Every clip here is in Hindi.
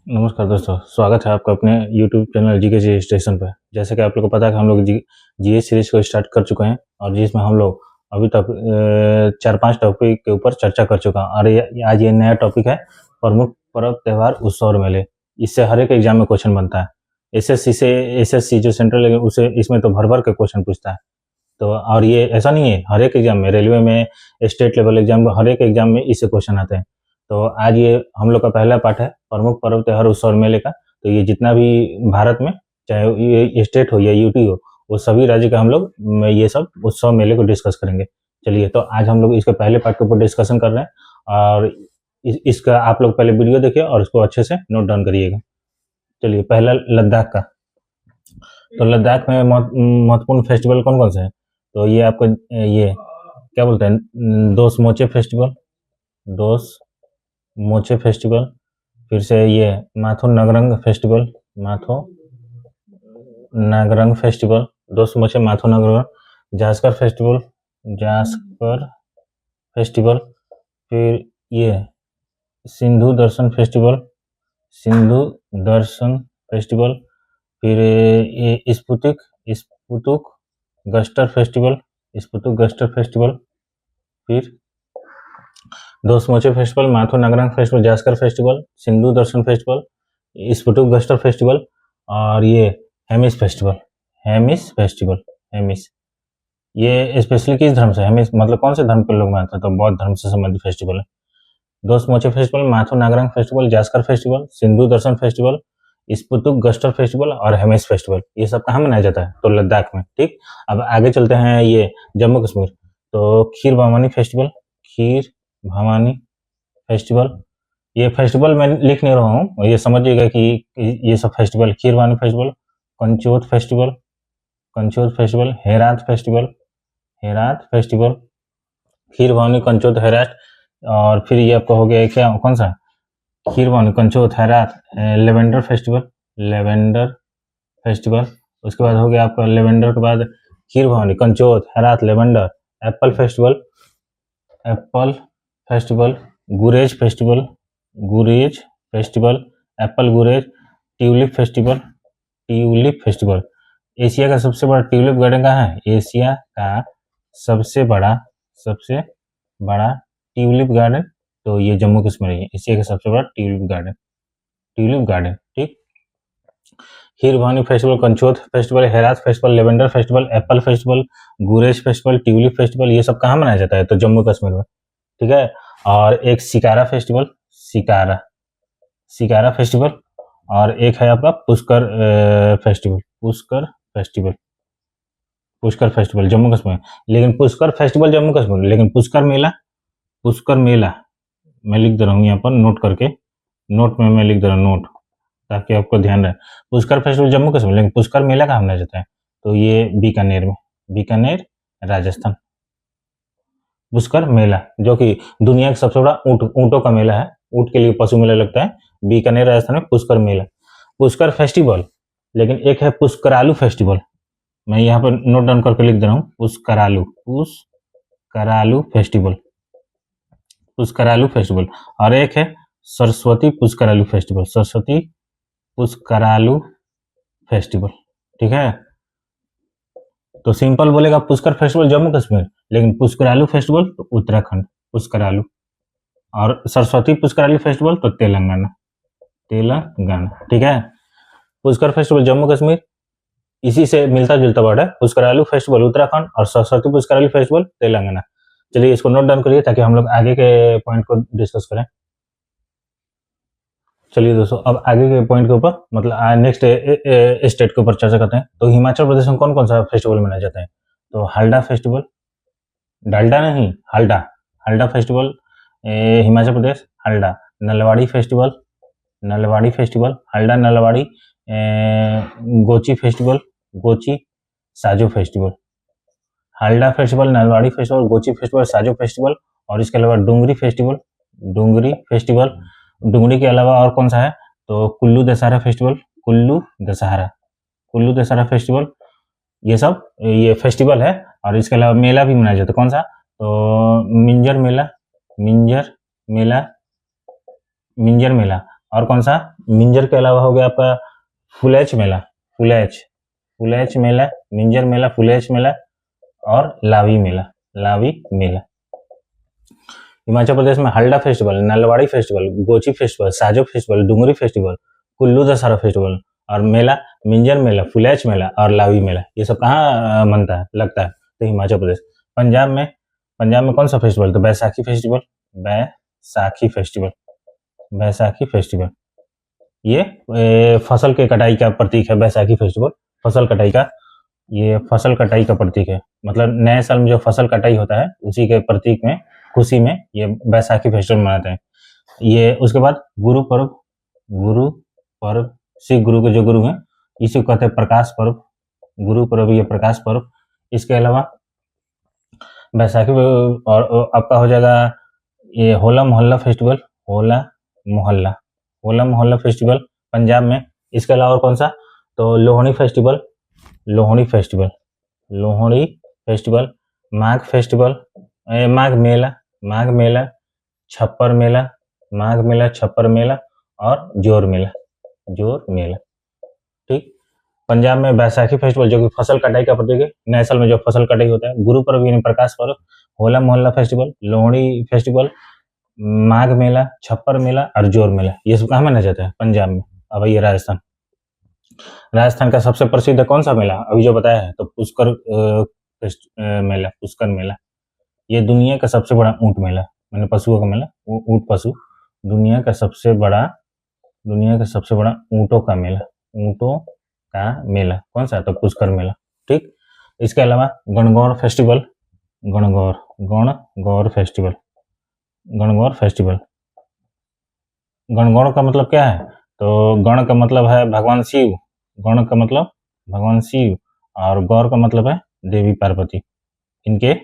नमस्कार दोस्तों, स्वागत है आपका अपने YouTube चैनल जीके जी स्टेशन पर। जैसे कि आप लोग को पता है कि हम लोग जीए सीरीज को स्टार्ट कर चुके हैं और जिसमें हम लोग अभी तक 4-5 टॉपिक के ऊपर चर्चा कर चुका हूँ। और आज ये नया टॉपिक है प्रमुख पर्व त्योहार उत्सव और मेले। इससे हर एक एग्जाम में क्वेश्चन बनता है। एसएससी जो सेंट्रल उसे इसमें तो भर भर के क्वेश्चन पूछता है। तो और ये ऐसा नहीं है, हर एक एग्जाम में, रेलवे में, स्टेट लेवल एग्जाम, हर एक एग्जाम में इससे क्वेश्चन आते हैं। तो आज ये हम लोग का पहला पार्ट है प्रमुख पर्व त्योहार उत्सव और मेले का। तो ये जितना भी भारत में, चाहे ये स्टेट हो या यूटी हो, वो सभी राज्य का हम लोग ये सब उत्सव मेले को डिस्कस करेंगे। चलिए, तो आज हम लोग इसके पहले पार्ट के ऊपर डिस्कशन कर रहे हैं और इसका आप लोग पहले वीडियो देखिए और उसको अच्छे से नोट डाउन करिएगा। चलिए, पहला लद्दाख का। तो लद्दाख में महत्वपूर्ण फेस्टिवल कौन कौन से हैं? तो ये आपको ये क्या बोलते हैं, दोस मोचे फेस्टिवल, दोस मोचे फेस्टिवल, फिर से ये माथो नागरंग फेस्टिवल, माथो नागरंग फेस्टिवल, दोस मोचे माथो नागरंग, जास्कर फेस्टिवल, जास्कर फेस्टिवल, फिर ये सिंधु दर्शन फेस्टिवल, सिंधु दर्शन फेस्टिवल, फिर ये स्पुतुक गस्टर फेस्टिवल, स्पुतुक गस्टर फेस्टिवल, फिर दोस मोचे फेस्टिवल, माथो नागरंग फेस्टिवल, जास्कर फेस्टिवल, सिंधु दर्शन फेस्टिवल, स्पुतुक गस्टर फेस्टिवल और ये हेमिस फेस्टिवल। हेमिस ये स्पेशली किस धर्म से, हेमिस मतलब कौन से धर्म के लोग मानते हैं? तो बौद्ध धर्म से संबंधित फेस्टिवल है। दोस मोचे फेस्टिवल, माथो नागरंग फेस्टिवल, जास्कर फेस्टिवल, सिंधु दर्शन फेस्टिवल, स्पुतुक गस्टर फेस्टिवल और हेमिस फेस्टिवल। ये सब कहाँ मनाया जाता है? तो लद्दाख में। ठीक, अब आगे चलते हैं ये जम्मू कश्मीर। तो खीर भवानी फेस्टिवल, खीर भवानी फेस्टिवल, ये फेस्टिवल मैं लिख नहीं रहा हूँ, ये समझिएगा कि ये सब festival, Kheer Bhawani festival, Kanchot festival, Herath festival, Kheer Bhawani, Kanchot, Herath. और फिर ये आपका हो गया क्या, कौन सा, खीर भवानी, कंचोत, हेरात, लेवेंडर फेस्टिवल। उसके बाद हो गया आपका लेवेंडर के बाद Kheer Bhawani, Kanchot, Herath, lavender. Apple festival, Gurez festival, apple Gurez, tulip festival. Asia का सबसे बड़ा ट्यूलिप गार्डन कहाँ है? एशिया का सबसे बड़ा ट्यूलिप गार्डन, तो ये जम्मू कश्मीर है। एशिया का सबसे बड़ा ट्यूलिप गार्डन। ठीक, Kheer Bhawani festival, Kanchot festival, Herath festival, lavender festival, apple festival, Gurez festival, tulip festival, ये सब कहाँ मनाया जाता है? तो जम्मू कश्मीर में। ठीक है, और एक शिकारा फेस्टिवल, और एक है आपका पुष्कर फेस्टिवल जम्मू कश्मीर। लेकिन पुष्कर फेस्टिवल जम्मू कश्मीर, लेकिन पुष्कर मेला मैं लिख दे रहा हूँ यहाँ पर, नोट करके, नोट में मैं लिख दे रहा हूँ, नोट, ताकि आपको ध्यान रहे। पुष्कर फेस्टिवल जम्मू कश्मीर, लेकिन पुष्कर मेला कहाँ मनाया जाता है? तो ये बीकानेर राजस्थान। पुष्कर मेला, जो कि दुनिया का सबसे बड़ा ऊँटों का मेला है, ऊँट के लिए पशु मेला लगता है, बीकानेर राजस्थान में पुष्कर मेला। पुष्कर फेस्टिवल, लेकिन एक है पुष्करालू फेस्टिवल, मैं यहाँ पर नोट डाउन करके लिख दे रहा हूँ, पुष्करालू फेस्टिवल। और एक है सरस्वती पुष्करालू फेस्टिवल। ठीक है, तो सिंपल बोलेगा पुष्कर फेस्टिवल जम्मू कश्मीर, लेकिन पुष्करालू फेस्टिवल तो उत्तराखंड, पुष्करालू। और सरस्वती पुष्करालू फेस्टिवल तो तेलंगाना। ठीक है, पुष्कर फेस्टिवल जम्मू कश्मीर, इसी से मिलता जुलता वर्ड है। पुष्करालू फेस्टिवल उत्तराखंड और सरस्वती पुष्करालू फेस्टिवल तेलंगाना। चलिए, इसको नोट डाउन करिए ताकि हम लोग आगे के पॉइंट को डिस्कस करें। चलिए दोस्तों, अब आगे के पॉइंट के ऊपर, मतलब नेक्स्ट स्टेट के ऊपर चर्चा करते हैं। तो हिमाचल प्रदेश में कौन कौन सा फेस्टिवल मनाया जाता है? तो हल्डा फेस्टिवल, डालडा नहीं, Halda festival Himachal Pradesh, Halda. Nalwari festival, Halda Nalwari. Gochi Sajo festival, Halda festival, Nalwari festival, Gochi festival, Sajo festival. और इसके अलावा डुंगरी फेस्टिवल, डुंगरी के अलावा और कौन सा है? तो कुल्लू दशहरा फेस्टिवल। ये सब ये फेस्टिवल है। और इसके अलावा मेला भी मनाया जाता है, कौन सा? तो मिंजर मेला। और कौन सा, मिंजर के अलावा हो गया आपका फुलेच मेला, फुलेच मेला, मिंजर मेला, फुलेच मेला और लावी मेला। हिमाचल प्रदेश में हल्डा festival, Nalwari festival, Gochi festival, Sajo festival, Dungri festival, Kullu Dussehra festival और मेला मिंजर मेला, फुलेच मेला और लावी मेला, ये सब कहाँ मनता है, लगता है, तो हिमाचल प्रदेश। पंजाब में कौन सा फेस्टिवल, तो बैसाखी फेस्टिवल। ये फसल के कटाई का प्रतीक है, बैसाखी फेस्टिवल फसल कटाई का, ये फसल कटाई का प्रतीक है, मतलब नए साल में जो फसल कटाई होता है उसी के प्रतीक में, खुशी में ये बैसाखी फेस्टिवल मनाते हैं। ये उसके बाद गुरु पर्व, सिख गुरु के जो गुरु हैं इसी को कहते हैं प्रकाश पर्व, गुरु पर्व, ये प्रकाश पर्व। इसके अलावा बैसाखी और आपका हो जाएगा ये होला मोहल्ला फेस्टिवल, होला मोहल्ला फेस्टिवल पंजाब में। इसके अलावा और कौन सा, तो लोहड़ी फेस्टिवल, माघ फेस्टिवल, माघ मेला, छप्पर मेला और जोर मेला। ठीक, पंजाब में बैसाखी फेस्टिवल जो कि फसल कटाई का प्रतीक है, नए साल में जो फसल कटाई होता है, गुरु पर्व यानी प्रकाश पर्व, होला मोहल्ला फेस्टिवल, लोहड़ी फेस्टिवल, माघ मेला, छप्पर मेला और जोर मेला, ये सब कहाँ मनाया जाता है, पंजाब में। अब ये राजस्थान का सबसे प्रसिद्ध कौन सा मेला, अभी जो बताया है, तो पुष्कर मेला, ये दुनिया का सबसे बड़ा ऊंट मेला, मैंने पशुओं का मेला, ऊंट पशु, दुनिया का सबसे बड़ा ऊंटों का मेला कौन सा, तो पुष्कर मेला। ठीक, इसके अलावा गणगौर फेस्टिवल, गणगौर का मतलब क्या है, तो गण का मतलब है भगवान शिव, और गौर का मतलब है देवी पार्वती, इनके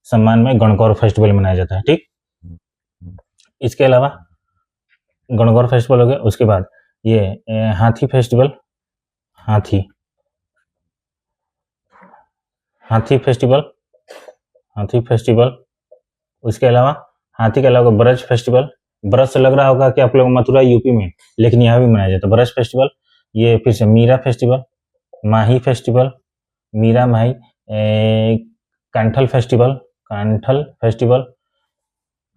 सम्मान में गणगौर फेस्टिवल मनाया जाता है। ठीक, इसके अलावा गणगौर फेस्टिवल हो गया, उसके बाद ये हाथी फेस्टिवल, उसके अलावा हाथी के अलावा ब्रज फेस्टिवल, ब्रज से लग रहा होगा कि आप लोग मथुरा यूपी में, लेकिन यहाँ भी मनाया जाता है ब्रज फेस्टिवल। ये फिर से Meera festival, Mahi festival, Meera Mahi, Kanthal festival,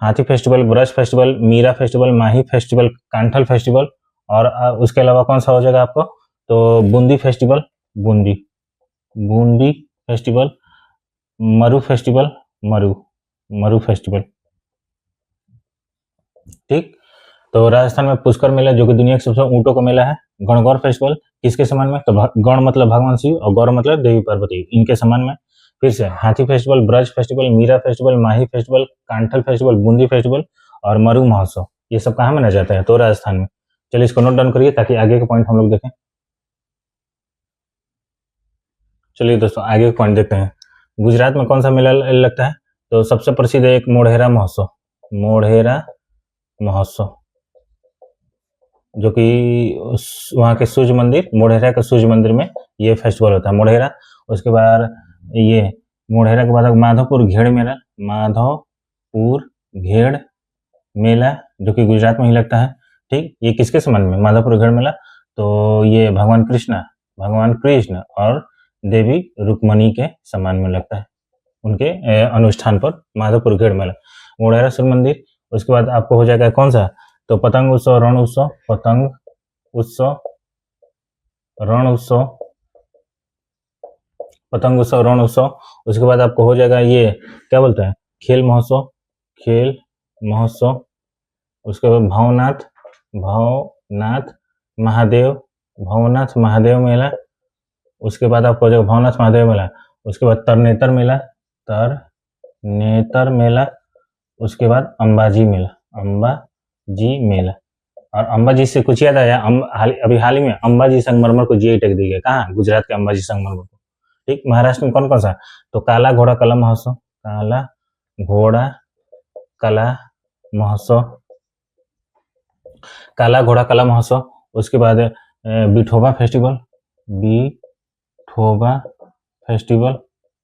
Hathi festival, Braj festival, Meera festival, Mahi festival, Kanthal festival और उसके अलावा कौन सा हो जाएगा आपको, तो बूंदी फेस्टिवल, मरु फेस्टिवल। ठीक, तो राजस्थान में पुष्कर मेला जो कि दुनिया के सबसे ऊंटों का मेला है। गणगौर फेस्टिवल किसके समान में, तो गण मतलब भगवान शिव और गौर मतलब देवी पार्वती, इनके समान में। फिर से Hathi festival, Braj festival, Meera festival, Mahi festival, Kanthal festival, Bundi festival और मरु महोत्सव, ये सब कहाँ मनाया जाता है, तो राजस्थान में। चलिए इसको नोट डाउन करिए ताकि आगे के पॉइंट हम लोग देखें। चलिए दोस्तों आगे के पॉइंट देखते हैं। गुजरात में कौन सा मेला लगता है, तो सबसे प्रसिद्ध है एक मोढेरा महोत्सव, जो कि वहाँ के सूर्य मंदिर, मोढेरा के सूर्य मंदिर में ये फेस्टिवल होता है, मोढेरा। उसके बाद ये मोढेरा के बाद माधोपुर घेड़ मेला जो कि गुजरात में ही लगता है। ठीक, ये किसके संबंध में, माधोपुर घेड़ मेला, तो ये भगवान कृष्ण और देवी रुक्मणी के सम्मान में लगता है, उनके अनुष्ठान पर माधोपुर घेड़ मेला, मोढेरा सूर्य मंदिर। उसके बाद आपको हो जाएगा कौन सा, तो पतंग उत्सव, रण उत्सव। उसके बाद आपको हो जाएगा ये क्या बोलते हैं, खेल महोत्सव। उसके बाद भवनाथ महादेव मेला। उसके बाद आपको हो जाएगा भवनाथ महादेव मेला। उसके बाद तरनेतर मेला। उसके बाद अंबाजी मेला। और अंबाजी से कुछ याद आया, अभी हाल ही में अंबाजी संगमरमर को जीआई टैग दिया गया, कहाँ, गुजरात के अंबाजी संगमरमर को। ठीक, महाराष्ट्र में कौन कौन सा, तो काला घोड़ा कला महोत्सव। उसके बाद बिठोबा फेस्टिवल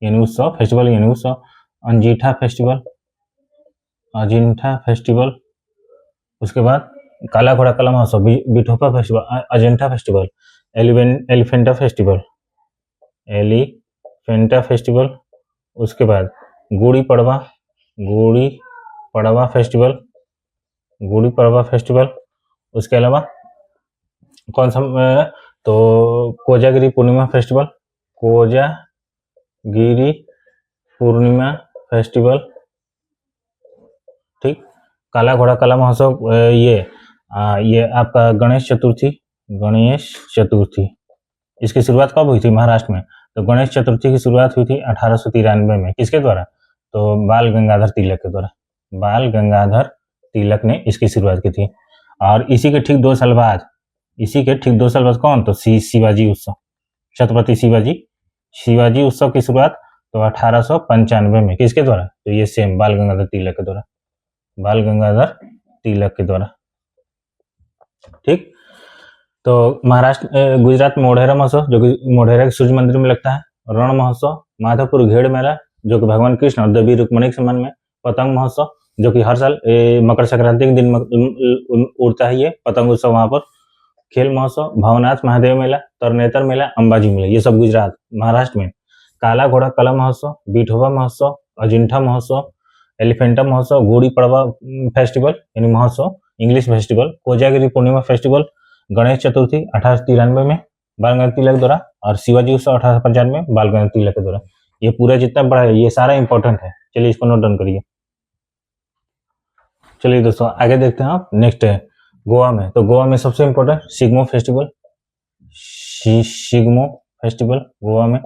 यानी उत्सव, अजिंठा फेस्टिवल। उसके बाद काला Ghoda Kala Mahotsav, Bithopa festival, Ajanta festival, Elephanta festival, Elephanta festival. उसके बाद गुड़ी पड़वा, गुड़ी पड़वा फेस्टिवल, गुड़ी पड़वा फेस्टिवल। उसके अलावा कौन सा, तो कोजागिरी पूर्णिमा फेस्टिवल, कोजागिरी पूर्णिमा फेस्टिवल। ठीक। काला घोड़ा कला महोत्सव, ये आपका गणेश चतुर्थी, गणेश चतुर्थी। इसकी शुरुआत कब हुई थी महाराष्ट्र में? तो गणेश चतुर्थी की शुरुआत हुई थी 1893 में। किसके द्वारा? तो बाल गंगाधर तिलक के द्वारा। बाल गंगाधर तिलक ने इसकी शुरुआत की थी। और इसी के ठीक 2 साल बाद, कौन? तो शिवाजी उत्सव, छत्रपति शिवाजी उत्सव की शुरुआत तो 1895 में। किसके द्वारा? तो ये सेम बाल गंगाधर तिलक के द्वारा, बाल गंगाधर तिलक के द्वारा। ठीक। तो महाराष्ट्र, गुजरात में मोढेरा महोत्सव, जो कि मोढेरा के सूर्य मंदिर में लगता है। रण महोत्सव, माधवपुर घेड़ मेला, जो कि भगवान कृष्ण और देवी रुक्मणी के संबंध में। पतंग महोत्सव, जो कि हर साल मकर संक्रांति के दिन उड़ता है ये पतंग उत्सव वहां पर। खेल महोत्सव, भवनाथ महादेव मेला, तरनेतर मेला, अंबाजी मेला, ये सब गुजरात। महाराष्ट्र में काला घोड़ा कला महोत्सव, बिठोबा महोत्सव, अजिंठा महोत्सव, एलिफेंटा महोत्सव, गुड़ी पड़वा फेस्टिवल यानी महोत्सव, English festival, Kojagiri Purnima festival, Ganesh Chaturthi 1893 में बाल गंगाधर तिलक द्वारा, और शिवाजी उत्सव 1895 में बाल गंगाधर तिलक के द्वारा। ये पूरा जितना बड़ा है ये सारा इंपॉर्टेंट है। चलिए इसको नोट डाउन करिए। चलिए दोस्तों आगे देखते हैं आप। नेक्स्ट है गोवा में। तो गोवा में सबसे important Shigmo festival, Shigmo festival Goa में।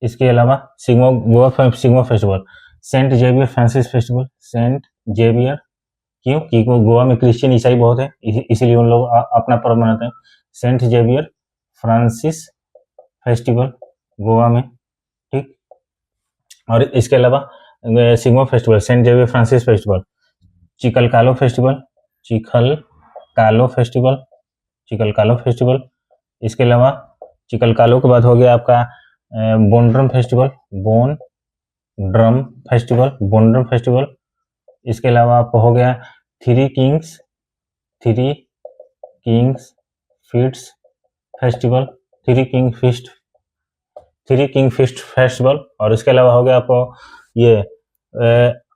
इसके अलावा Goa Shigmo festival, Saint Xavier Francis festival, Saint Xavier, क्यों? क्योंकि गोवा में क्रिश्चियन ईसाई बहुत है, इसीलिए उन लोग अपना पर्व मनाते हैं। Saint Xavier Francis festival Goa में। ठीक। और इसके अलावा Shigmo festival, Saint Xavier Francis festival, Chikalkalo festival, Chikalkalo festival, Chikalkalo festival. इसके अलावा चिकलकालो के बाद हो गया आपका Bonderam festival, Bonderam festival, Bonderam festival. इसके अलावा आपको हो गया three kings feasts festival, three king feast festival. और इसके अलावा हो गया आपको ये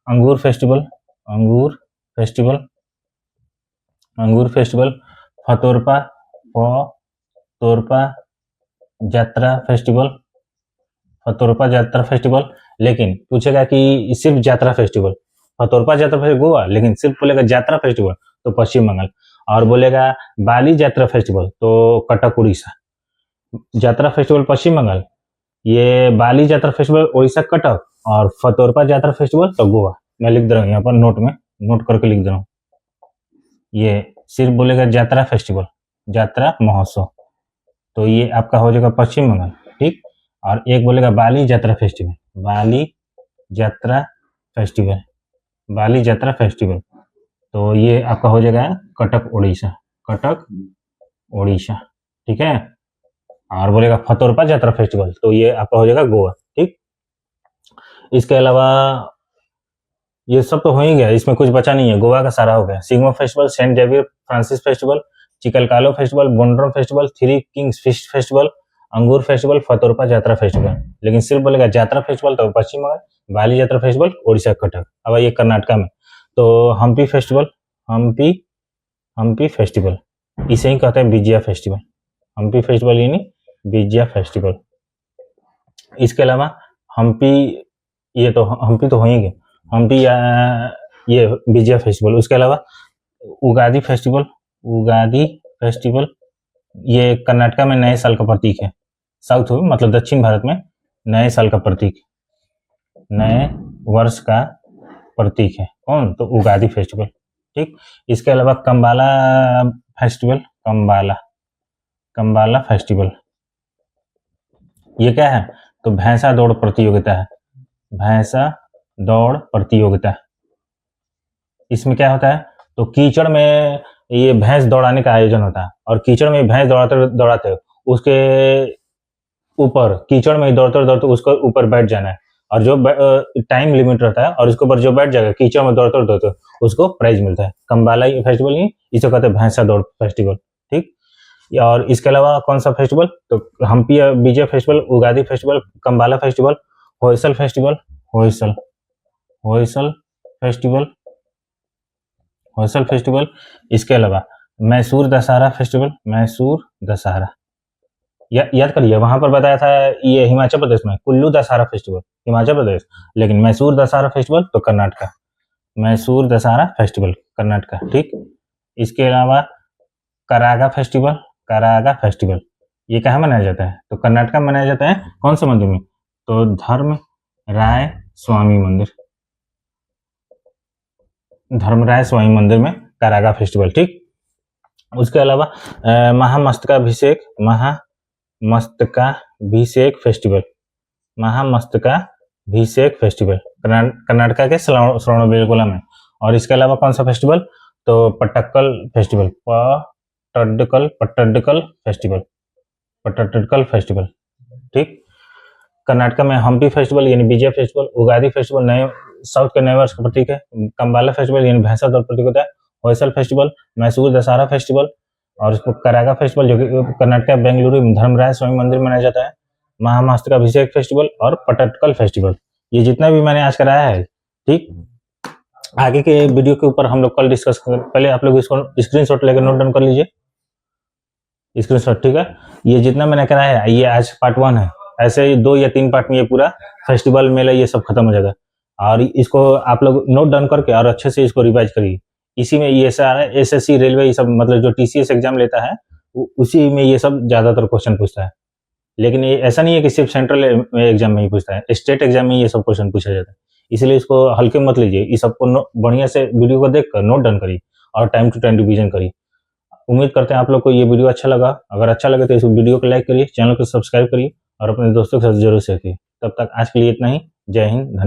अंगूर फेस्टिवल, फतोरपा यात्रा फेस्टिवल। लेकिन पूछेगा कि सिर्फ यात्रा फेस्टिवल, फतोरपा यात्रा फेस्टिवल गोवा, लेकिन सिर्फ बोलेगा यात्रा फेस्टिवल तो पश्चिम बंगाल, और बोलेगा बाली यात्रा फेस्टिवल तो कटक उड़ीसा। यात्रा फेस्टिवल पश्चिम बंगाल, ये बाली यात्रा फेस्टिवल उड़ीसा कटक, और फतोरपा यात्रा फेस्टिवल तो गोवा। मैं लिख दे रहा हूँ यहाँ पर नोट करके लिख दे रहा हूँ। ये सिर्फ बोलेगा यात्रा फेस्टिवल, यात्रा महोत्सव, तो ये आपका हो जाएगा पश्चिम बंगाल। ठीक। और एक बोलेगा बाली यात्रा फेस्टिवल, बाली यात्रा फेस्टिवल, तो ये आपका हो जाएगा कटक उड़ीसा। ठीक है। और बोलेगा फतोरपा यात्रा फेस्टिवल तो ये आपका हो जाएगा गोवा। ठीक। इसके अलावा ये सब तो हो ही गया, इसमें कुछ बचा नहीं है, गोवा का सारा हो गया। Shigmo festival, Saint Xavier Francis festival, Chikalkalo festival, Bonderam festival, three kings feast festival, Angur festival, Fatorpa Yatra festival. लेकिन सिर्फ बोलेगा यात्रा फेस्टिवल तो पश्चिम बंगाल, बाली यात्रा फेस्टिवल उड़ीसा कटक। अब ये कर्नाटका में तो हम्पी फेस्टिवल, इसे ही कहते हैं विजया फेस्टिवल, हम्पी फेस्टिवल यानी विजया फेस्टिवल। इसके अलावा हम्पी तो हो ही गया, हम्पी ये विजया फेस्टिवल। उसके अलावा उगादी फेस्टिवल, ये कर्नाटका में नए साल का प्रतीक है, साउथ में मतलब दक्षिण भारत में नए साल का प्रतीक, नए वर्ष का प्रतीक है कौन? तो उगादी फेस्टिवल। ठीक। इसके अलावा कंबाला फेस्टिवल, ये क्या है? तो भैंसा दौड़ प्रतियोगिता। इसमें क्या होता है? तो कीचड़ में ये भैंस दौड़ाने का आयोजन होता है, और कीचड़ में भैंस दौड़ाते उसके ऊपर, कीचड़ में दौड़ते उसके ऊपर बैठ जाना है, और जो टाइम लिमिट रहता है और इसके ऊपर जो बैठ जाएगा कीचड़ में दौड़ते उसको प्राइज मिलता है। कम्बाला फेस्टिवल ही इसे कहते हैं भैंसा दौड़ फेस्टिवल, ठीक। और इसके अलावा कौन सा फेस्टिवल, तो Hampi Vijay festival, Ugadi festival, Kambala festival, Hoysala festival, Hoysala festival, Hoysala festival. इसके अलावा मैसूर दशहरा फेस्टिवल, मैसूर दशहरा, याद करिए वहां पर बताया था ये हिमाचल प्रदेश में, कुल्लू दशहरा फेस्टिवल हिमाचल प्रदेश, लेकिन मैसूर दशहरा फेस्टिवल तो कर्नाटका, मैसूर दशहरा फेस्टिवल कर्नाटका, ठीक। इसके अलावा करागा फेस्टिवल, करागा फेस्टिवल ये कहाँ मनाया जाता है, तो कर्नाटका में मनाया जाता है। कौन से मंदिर में, तो धर्मराय स्वामी मंदिर, धर्मराय स्वामी मंदिर में करागा फेस्टिवल, ठीक। उसके अलावा महामस्तकाभिषेक, महामस्तकाभिषेक फेस्टिवल, महामस्तकाभिषेक फेस्टिवल कर्नाटका के श्रवणबेलगोला में। और इसके अलावा कौन सा फेस्टिवल, तो Pattadakal festival, Pattadakal festival, Pattadakal festival, ठीक। कर्नाटका में हम्पी फेस्टिवल यानी विजय फेस्टिवल, उगादी फेस्टिवल नए साउथ के नए वर्ष का प्रतीक है, कम्बाला फेस्टिवल यानी भैंसा दौड़ प्रतीक होता है, होयसल फेस्टिवल, मैसूर दशहरा फेस्टिवल, और उसको करागा फेस्टिवल जो कि कर्नाटका बेंगलुरु धर्मराय स्वामी मंदिर में मनाया जाता है, महामस्तकाभिषेक फेस्टिवल और पट्टडकल फेस्टिवल। ये जितना भी मैंने आज कराया है, ठीक। आगे के वीडियो के ऊपर हम लोग कल डिस्कस करेंगे। पहले आप लोग इसको स्क्रीनशॉट लेकर नोट डाउन कर लीजिए, स्क्रीनशॉट, ठीक है। ये जितना मैंने कराया है ये आज पार्ट 1 है, ऐसे ही 2 या 3 पार्ट में ये पूरा फेस्टिवल मेला ये सब खत्म हो जाएगा। और इसको आप लोग नोट डाउन करके और अच्छे से इसको रिवाइज करिए। इसी में ये सारा एसएससी रेलवे ये सब मतलब जो टीसीएस एग्जाम लेता है उसी में ये सब ज्यादातर क्वेश्चन पूछता है। लेकिन ये ऐसा नहीं है कि सिर्फ सेंट्रल एग्जाम में ही पूछता है, स्टेट एग्जाम में ये सब क्वेश्चन पूछा जाता है। इसलिए इसको हल्के मत लीजिए, इस सबको बढ़िया से वीडियो को देखकर नोट डाउन करिए और टाइम टू टाइम रिवीजन करिए। उम्मीद करते हैं आप लोग को ये वीडियो अच्छा लगा। अगर अच्छा लगे तो इस वीडियो को लाइक करिए, चैनल को सब्सक्राइब करिए और अपने दोस्तों के साथ जरूर शेयर करिए। तब तक आज के लिए इतना ही। जय हिंद, धन्यवाद।